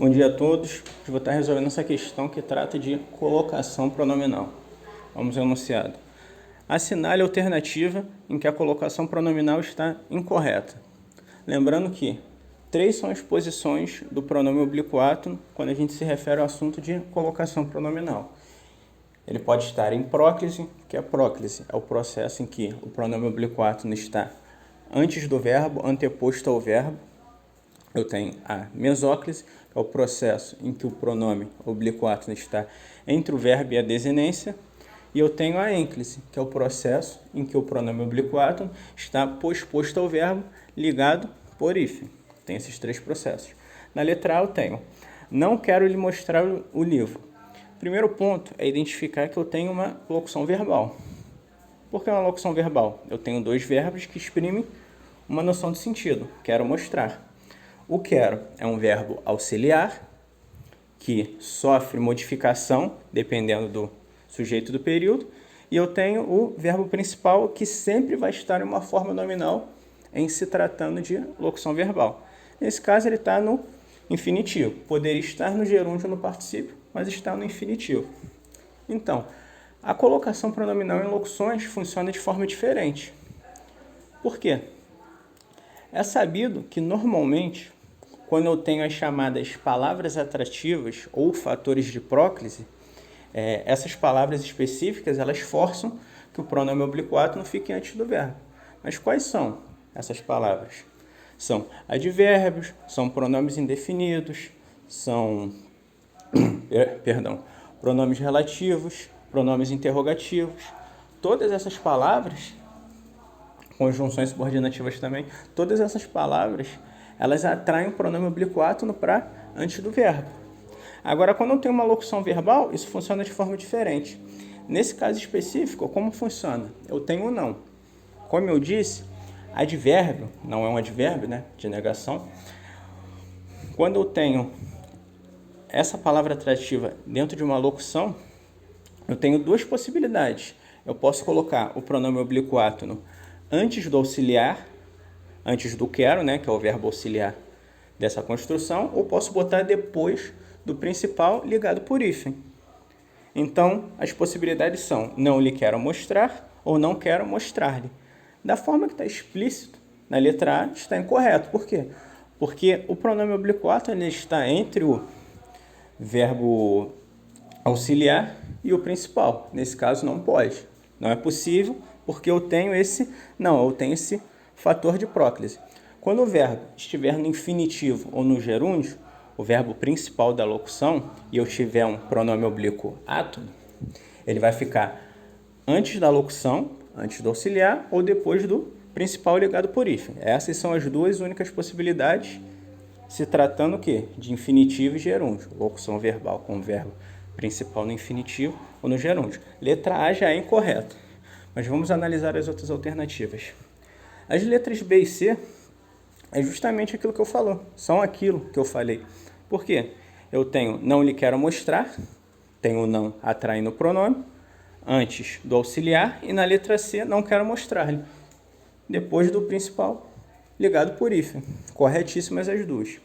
Bom dia a todos. Eu vou estar resolvendo essa questão que trata de colocação pronominal. Vamos ao enunciado. Assinale a alternativa em que a colocação pronominal está incorreta. Lembrando que 3 são as posições do pronome oblíquo átono quando a gente se refere ao assunto de colocação pronominal. Ele pode estar em próclise, que é próclise, é o processo em que o pronome oblíquo átono está antes do verbo, anteposto ao verbo. Eu tenho a mesóclise, que é o processo em que o pronome oblíquo átono está entre o verbo e a desinência. E eu tenho a ênclise, que é o processo em que o pronome oblíquo átono está posposto ao verbo, ligado por hífen. Tem esses 3 processos. Na letra A eu tenho, não quero lhe mostrar o livro. Primeiro ponto é identificar que eu tenho uma locução verbal. Por que uma locução verbal? Eu tenho 2 verbos que exprimem uma noção de sentido. Quero mostrar. O quero é um verbo auxiliar, que sofre modificação dependendo do sujeito do período. E eu tenho o verbo principal, que sempre vai estar em uma forma nominal em se tratando de locução verbal. Nesse caso, ele está no infinitivo. Poderia estar no gerúndio ou no particípio, mas está no infinitivo. Então, a colocação pronominal em locuções funciona de forma diferente. Por quê? É sabido que, normalmente, quando eu tenho as chamadas palavras atrativas ou fatores de próclise, essas palavras específicas, elas forçam que o pronome oblíquo átono fique antes do verbo. Mas quais são essas palavras? São advérbios, são pronomes indefinidos, são pronomes relativos, pronomes interrogativos. Todas essas palavras, conjunções subordinativas também, todas essas palavras, elas atraem o pronome oblíquo átono para antes do verbo. Agora, quando eu tenho uma locução verbal, isso funciona de forma diferente. Nesse caso específico, como funciona? Eu tenho o não. Como eu disse, advérbio, não é um advérbio, né, de negação. Quando eu tenho essa palavra atrativa dentro de uma locução, eu tenho 2 possibilidades. Eu posso colocar o pronome oblíquo átono antes do auxiliar, antes do quero, né, que é o verbo auxiliar dessa construção, ou posso botar depois do principal ligado por hífen. Então, as possibilidades são não lhe quero mostrar ou não quero mostrar-lhe. Da forma que está explícito na letra A, está incorreto. Por quê? Porque o pronome oblíquo átono ele está entre o verbo auxiliar e o principal. Nesse caso, não pode. Não é possível, porque eu tenho esse fator de próclise. Quando o verbo estiver no infinitivo ou no gerúndio, o verbo principal da locução, e eu tiver um pronome oblíquo átono, ele vai ficar antes da locução, antes do auxiliar, ou depois do principal ligado por hífen. Essas são as 2 únicas possibilidades, se tratando o quê? De infinitivo e gerúndio. Locução verbal com o verbo principal no infinitivo ou no gerúndio. Letra A já é incorreta, mas vamos analisar as outras alternativas. As letras B e C é justamente aquilo que eu falei, são aquilo que eu falei. Por quê? Eu tenho não lhe quero mostrar, tenho não atraindo o pronome, antes do auxiliar, e na letra C não quero mostrar-lhe, depois do principal ligado por hífen. Corretíssimas as 2.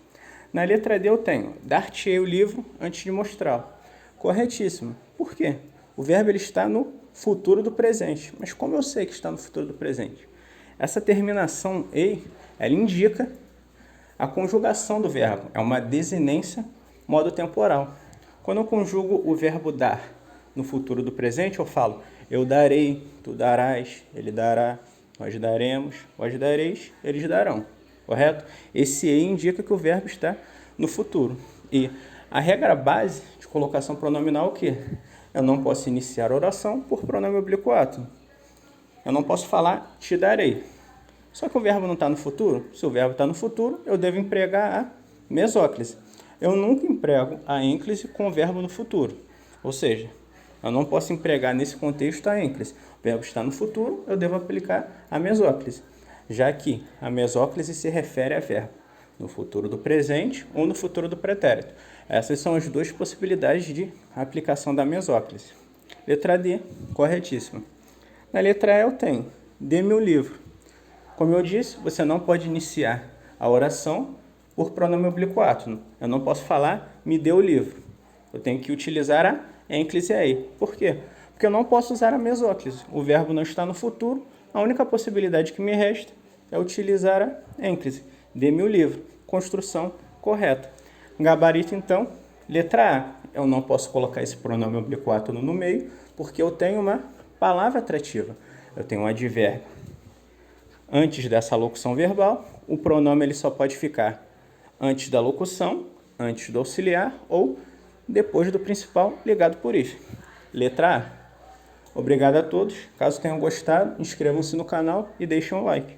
Na letra D eu tenho dar-te-ei o livro antes de mostrá-lo. Corretíssimo. Por quê? O verbo ele está no futuro do presente. Mas como eu sei que está no futuro do presente? Essa terminação ei, ela indica a conjugação do verbo. É uma desinência modo temporal. Quando eu conjugo o verbo dar no futuro do presente, eu falo eu darei, tu darás, ele dará, nós daremos, vós dareis, eles darão. Correto? Esse ei indica que o verbo está no futuro. E a regra base de colocação pronominal é o quê? Eu não posso iniciar a oração por pronome oblíquo átono. Eu não posso falar te darei. Só que o verbo não está no futuro. Se o verbo está no futuro, eu devo empregar a mesóclise. Eu nunca emprego a ênclise com o verbo no futuro. Ou seja, eu não posso empregar nesse contexto a ênclise. O verbo está no futuro, eu devo aplicar a mesóclise, já que a mesóclise se refere a verbo no futuro do presente ou no futuro do pretérito. Essas são as 2 possibilidades de aplicação da mesóclise. Letra D, corretíssima. Na letra E eu tenho, dê-me o livro. Como eu disse, você não pode iniciar a oração por pronome oblíquo átono. Eu não posso falar, me dê o livro. Eu tenho que utilizar a ênclise aí. Por quê? Porque eu não posso usar a mesóclise. O verbo não está no futuro. A única possibilidade que me resta é utilizar a ênclise. Dê-me o livro. Construção correta. Gabarito, então, letra A. Eu não posso colocar esse pronome oblíquo átono no meio, porque eu tenho uma palavra atrativa. Eu tenho um advérbio. Antes dessa locução verbal, o pronome ele só pode ficar antes da locução, antes do auxiliar ou depois do principal ligado por isso. Letra A. Obrigado a todos. Caso tenham gostado, inscrevam-se no canal e deixem um like.